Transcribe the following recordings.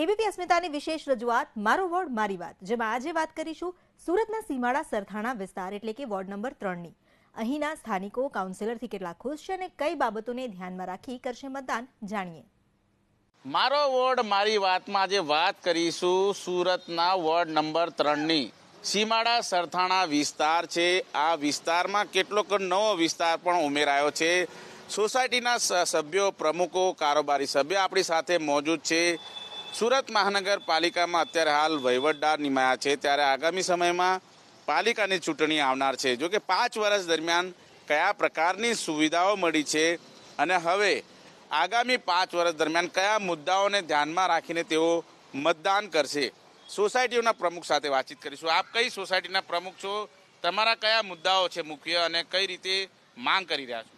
ABP અસ્મિતાની વિશેષ રજૂઆત મારો વોર્ડ મારી વાત, જેમાં આજે વાત કરીશું સુરતના સીમાડા સરથાણા વિસ્તાર એટલે કે વોર્ડ નંબર 3ની। અહીંના સ્થાનિકો કાઉન્સિલરથી કેટલા ખુશ છે અને કઈ બાબતોને ધ્યાનમાં રાખી કરશે મતદાન, જાણીએ। મારો વોર્ડ મારી વાતમાં આજે વાત કરીશું સુરતના વોર્ડ નંબર 3ની સીમાડા સરથાણા વિસ્તાર છે। આ વિસ્તારમાં કેટલોક નવો વિસ્તાર પણ ઉમેરાયો છે। સોસાયટીના સભ્યો, પ્રમુખો, કારોબારી સભ્ય આપણી સાથે મોજૂદ છે। સુરત મહાનગરપાલિકામાં અત્યારે હાલ વહીવટદાર નિમાયા છે, ત્યારે આગામી સમયમાં પાલિકાની ચૂંટણી આવનાર છે। જો કે 5 વર્ષ દરમિયાન કયા પ્રકારની સુવિધાઓ મળી છે અને હવે આગામી 5 વર્ષ દરમિયાન કયા મુદ્દાઓને ધ્યાનમાં રાખીને તેઓ મતદાન કરશે, સોસાયટીઓના પ્રમુખ સાથે વાતચીત કરીશું। આપ કઈ સોસાયટીના પ્રમુખ છો, તમારા કયા મુદ્દાઓ છે મુખ્ય અને કઈ રીતે માંગ કરી રહ્યા છો?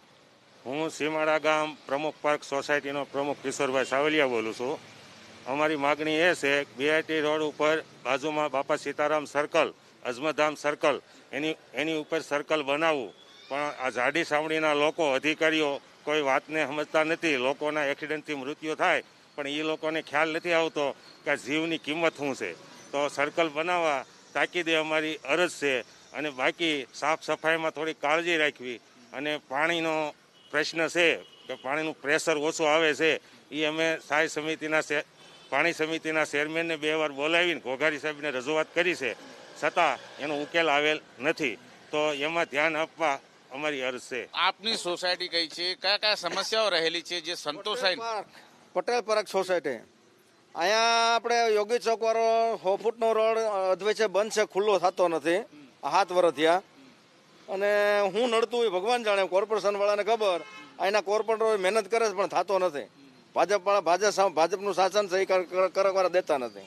હું સીમાડા ગામ પ્રમુખ પાર્ક સોસાયટીનો પ્રમુખ કિશોરભાઈ સાવલિયા બોલું છું। અમારી માગણી એ છે કે બીઆઈટી રોડ ઉપર બાજુમાં બાપા સીતારામ સર્કલ, અજમતધામ સર્કલ, એની ઉપર સર્કલ બનાવવું, પણ આ જાડી સાવડીના લોકો, અધિકારીઓ કોઈ વાતને સમજતા નથી। લોકોના એક્સિડન્ટથી મૃત્યુ થાય પણ એ લોકોને ખ્યાલ નથી આવતો કે જીવની કિંમત શું છે। તો સર્કલ બનાવવા તાકીદે અમારી અરજ છે। અને બાકી સાફ સફાઈમાં થોડી કાળજી રાખવી અને પાણીનો પ્રશ્ન છે કે પાણીનું પ્રેશર ઓછું આવે છે, એ અમે પાણી સમિતિના ચેરમેનને 2 વાર બોલાવીને ઘોઘારી સાહેબને રજૂઆત કરી છે, છતાં એનો ઉકેલ આવેલ નથી। તો એમાં ધ્યાન આપવા અમારી અરજ છે। આપની સોસાયટી કઈ છે, કયા કયા સમસ્યાઓ રહેલી છે જે સંતોષાય? પટેલ પાર્ક સોસાયટી, અહીંયા આપણે યોગી ચોક વાળો 100 ફૂટનો રોડ અધવચ્ચે બંધ છે, ખુલ્લો થતો નથી 7 વર્ષ થયા। અને હું નડતું હોય ભગવાન જાણે, કોર્પોરેશન વાળાને ખબર, અહીંના કોર્પોરેટરો મહેનત કરે છે પણ થતો નથી। ભાજપનું શાસન છે, કરવા દેતા નથી,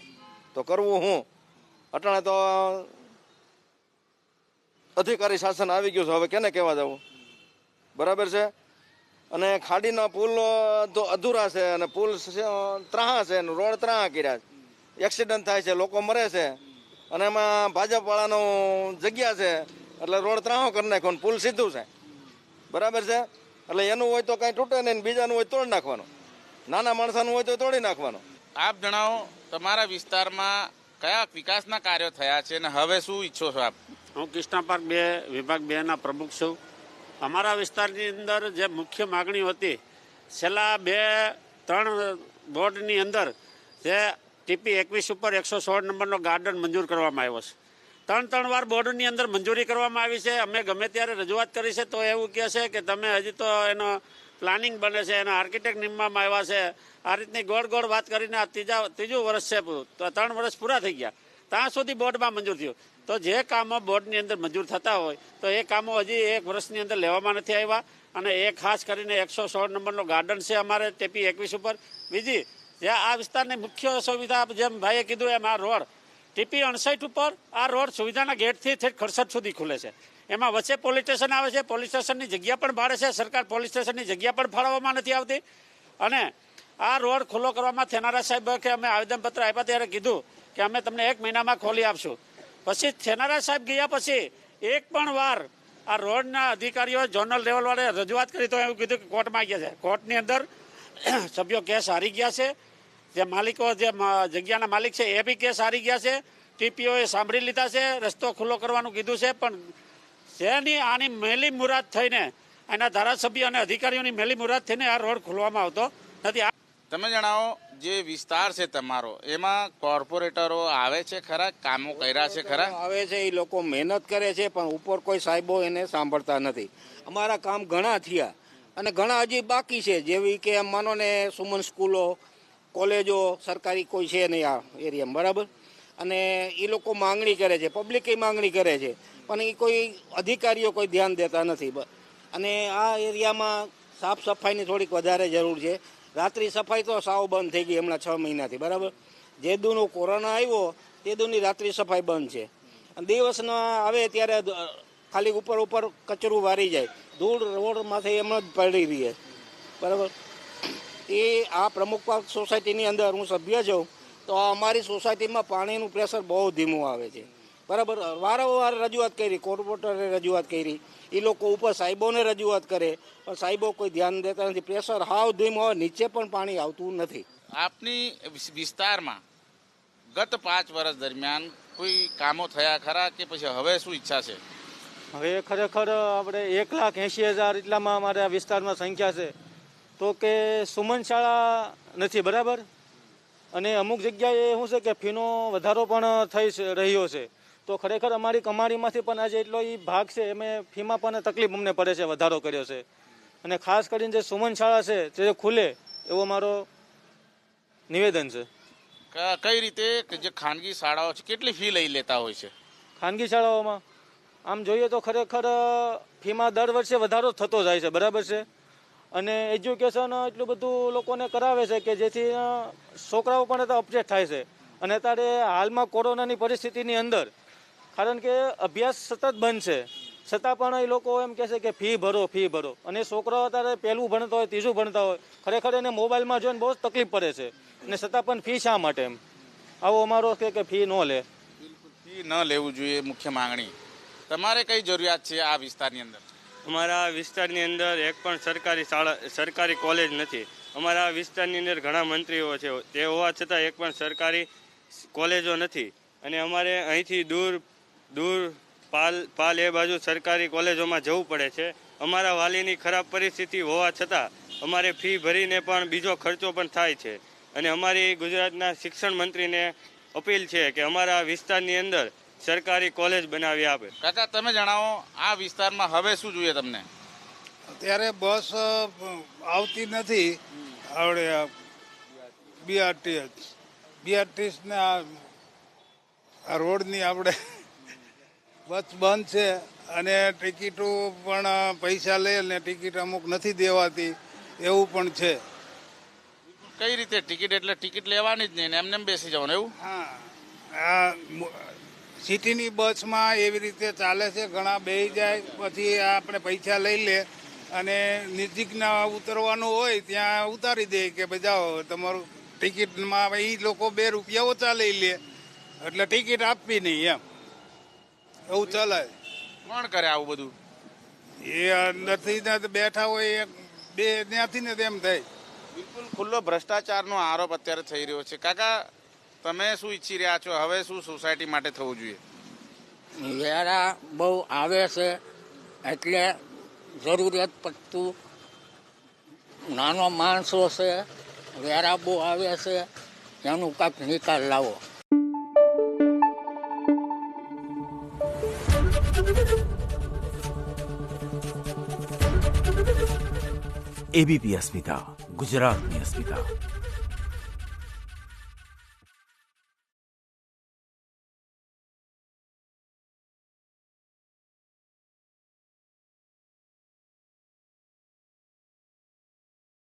તો કરવું હું? અટાણે તો અધિકારી શાસન આવી ગયું છે, હવે કેને કહેવા જવું? બરાબર છે। અને ખાડીના પુલ અધૂરા છે અને પુલ ત્રાહા છે, રોડ ત્રાહા કર્યા છે, એક્સિડન્ટ થાય છે, લોકો મરે છે, અને એમાં ભાજપ વાળાનું જગ્યા છે એટલે રોડ ત્રાહો કરી નાખ્યો, પુલ સીધું છે, બરાબર છે। એટલે એનું હોય તો કાંઈ તૂટે નહીં, બીજાનું હોય તોડી નાખવાનું, નાના માણસાનું હોય તો તોડી નાખવાનું। આપ જણાવો, તમારા વિસ્તારમાં કયા વિકાસના કાર્યો થયા છે અને હવે શું ઈચ્છો છો આપ? હું કૃષ્ણા પાર્ક 2 વિભાગ 2ના પ્રમુખ છું। અમારા વિસ્તારની અંદર જે મુખ્ય માગણીઓ હતી, છેલ્લા 2-3 બોર્ડની અંદર જે ટીપી 21 ઉપર 116 નંબરનો ગાર્ડન મંજૂર કરવામાં આવ્યો છે। 3 વાર બોર્ડની અંદર મંજૂરી કરવામાં આવી છે। અમે ગમે ત્યારે રજૂઆત કરી છે તો એવું કહે છે કે તમે હજી તો એનો પ્લાનિંગ બને છે, એના આર્કિટેક્ટ નિમવામાં આવ્યા છે, આ રીતની ગોળ વાત કરીને આ ત્રીજું વર્ષ છે, તો 3 વર્ષ પૂરા થઈ ગયા, ત્યાં સુધી બોર્ડમાં મંજૂર થયું। તો જે કામો બોર્ડની અંદર મંજૂર થતા હોય તો એ કામો હજી 1 વર્ષની અંદર લેવામાં નથી આવ્યા। અને એ ખાસ કરીને 116 નંબરનો ગાર્ડન છે અમારે ટીપી 21 ઉપર। બીજી જે આ વિસ્તારની મુખ્ય સુવિધા, જેમ ભાઈએ કીધું એમ, આ રોડ ટીપી 59 ઉપર આ રોડ સુવિધાના ગેટથી ખડસદ સુધી ખુલે છે, એમાં વચ્ચે પોલીસ સ્ટેશન આવે છે, પોલીસ સ્ટેશનની જગ્યા પણ ભાડે છે, સરકાર પોલીસ સ્ટેશનની જગ્યા પણ ફાળવવામાં નથી આવતી। અને આ રોડ ખુલ્લો કરવામાં થેનારા સાહેબ કે અમે આવેદનપત્ર આપ્યા ત્યારે કીધું કે અમે તમને 1 મહિનામાં ખોલી આપશું। પછી થેનારા સાહેબ ગયા પછી 1 પણ વાર આ રોડના અધિકારીઓ ઝોનલ લેવલવાળે રજૂઆત કરી તો એવું કીધું કે કોર્ટમાં ગયા છે, કોર્ટની અંદર સભ્યો કેસ હારી ગયા છે, જે માલિકો, જે જગ્યાના માલિક છે એ બી કેસ હારી ગયા છે, ટીપીઓએ સાંભળી લીધા છે, રસ્તો ખુલ્લો કરવાનું કીધું છે, પણ જેની આની મેલી મુરાદ થઈને, એના ધારાસભ્ય અને અધિકારીઓની મેલી મુરાદ થઈને આ રોડ ખોલવામાં આવતો નથી। તમે જણાવો, જે વિસ્તાર છે તમારો, એમાં કોર્પોરેટરો આવે છે ખરા, કામો કર્યા છે ખરા? આવે છે, એ લોકો મહેનત કરે છે પણ ઉપર કોઈ સાહેબો એને સાંભળતા નથી। અમારા કામ ઘણા થયા અને ઘણા હજી બાકી છે, જેવી કે માનો ને સુમન સ્કૂલો, કોલેજો સરકારી કોઈ છે નહીં આ એરિયામાં, બરાબર? અને એ લોકો માંગણી કરે છે, પબ્લિક એ માંગણી કરે છે, પણ એ કોઈ અધિકારીઓ કોઈ ધ્યાન દેતા નથી। અને આ એરિયામાં સાફ સફાઈની થોડીક વધારે જરૂર છે। રાત્રિ સફાઈ તો સાવ બંધ થઈ ગઈ હમણાં 6 મહિનાથી, બરાબર? જે દૂનો કોરોના આવ્યો તે દૂની રાત્રિ સફાઈ બંધ છે। અને દિવસના આવે ત્યારે ખાલી ઉપર કચરું વારી જાય, ધૂળ રોડમાંથી એમ જ પડી રહી છે, બરાબર? એ આ પ્રમુખ પાર્ક સોસાયટીની અંદર હું સભ્ય છું, તો અમારી સોસાયટીમાં પાણીનું પ્રેશર બહુ ધીમું આવે છે, બરાબર? વારંવાર રજૂઆત કરી, કોર્પોરેટરે રજૂઆત કરી, એ લોકો ઉપર સાહેબોને રજૂઆત કરે પણ સાહેબો કોઈ ધ્યાન દેતા નથી। પ્રેશર હાવ ધીમું હોય, નીચે પણ પાણી આવતું નથી। આપની વિસ્તારમાં ગત 5 વર્ષ દરમિયાન કોઈ કામો થયા ખરા કે પછી હવે શું ઈચ્છા છે? હવે ખરેખર આપણે 1,80,000 એટલામાં અમારા વિસ્તારમાં સંખ્યા છે, તો કે સુમન શાળા નથી, બરાબર. અને અમુક જગ્યાએ શું છે કે ફીનો વધારો પણ થઈ રહ્યો છે, તો ખરેખર અમારી કમાણીમાંથી પણ આજે એટલો એ ભાગ છે, અમે ફીમાં પણ તકલીફ અમને પડે છે, વધારો કર્યો છે. અને ખાસ કરીને જે સુમન શાળા છે તે ખુલે એવો મારો નિવેદન છે. કઈ રીતે કે જે ખાનગી શાળાઓ છે કેટલી ફી લઈ લેતા હોય છે? ખાનગી શાળાઓમાં આમ જોઈએ તો ખરેખર ફીમાં દર વર્ષે વધારો થતો જાય છે, બરાબર છે. અને એજ્યુકેશન એટલું બધું લોકોને કરાવે છે કે જેથી છોકરાઓ પણ અપડેટ થાય છે. અને અત્યારે હાલમાં કોરોનાની પરિસ્થિતિની અંદર, કારણ કે અભ્યાસ સતત બંધ છે, છતાં પણ એ લોકો એમ કહે છે કે ફી ભરો. અને છોકરાઓ અત્યારે પહેલું ભણતા હોય, ત્રીજું ભણતા હોય, ખરેખર એને મોબાઈલમાં જોઈને બહુ જ તકલીફ પડે છે. અને છતાં પણ ફી શા માટે એમ? આવો અમારો કે ફી ન લે. ફી ન લેવું જોઈએ મુખ્ય માંગણી. તમારે કઈ જરૂરિયાત છે આ વિસ્તારની અંદર? અમારા વિસ્તારની અંદર એક પણ સરકારી કોલેજ નથી. અમારા વિસ્તારની અંદર ઘણા મંત્રીઓ છે, તે હોવા છતાં એક પણ સરકારી કોલેજો નથી. અને અમારે અહીંથી દૂર પાલ એ બાજુ સરકારી કોલેજોમાં જવું પડે છે. અમારા વાલીની ખરાબ પરિસ્થિતિ હોવા છતાં અમારે ફી ભરીને પણ બીજો ખર્ચો પણ થાય છે. અને અમારી ગુજરાતના શિક્ષણ મંત્રીને અપીલ છે કે અમારા વિસ્તારની અંદર સરકારી કોલેજ બનાવી આપે. કાકા તમે જણાવો, આ વિસ્તારમાં હવે શું જોઈએ તમને? અત્યારે બસ આવતી નથી. આવડે બીઆરટીએસ ને આ રોડની આપણે બસ બંધ છે. અને ટિકિટો પણ પૈસા લે ને ટિકિટ અમુક નથી દેવાતી, એવું પણ છે. કઈ રીતે ટિકિટ? એટલે ટિકિટ લેવાની જ નહીં ને એમને બેસી જવાનું એવું? હા, આ સિટીની બસમાં એવી રીતે ચાલે છે. ઘણા બેસી જાય, પછી આપણે પૈસા લઈ લે અને નજીકના ઉતરવાનું હોય ત્યાં ઉતારી દે કે ભાઈ જાઓ તમારું ટિકિટમાં. એ લોકો 2 રૂપિયા ઓછા લઈ લે એટલે ટિકિટ આપવી નહીં, એમ એવું ચાલે. કોણ કરે આવું બધું? એ અંદરથી બેઠા હોય, બે ત્યાંથી ને તેમ થાય. બિલકુલ ખુલ્લો ભ્રષ્ટાચારનો આરોપ અત્યારે થઈ રહ્યો છે. કાકા તમે શું ઈચ્છી રહ્યા છો? હવે શું સોસાયટી માટે થવું જોઈએ? વેરા બહુ આવે છે એટલે જરૂરિયાત પડતું નાનો માણસો છે, વેરા બહુ આવે છે, એનું કાંઈક નિકાલ લાવો. એબીપી અસ્મિતા, ગુજરાતની અસ્મિતા.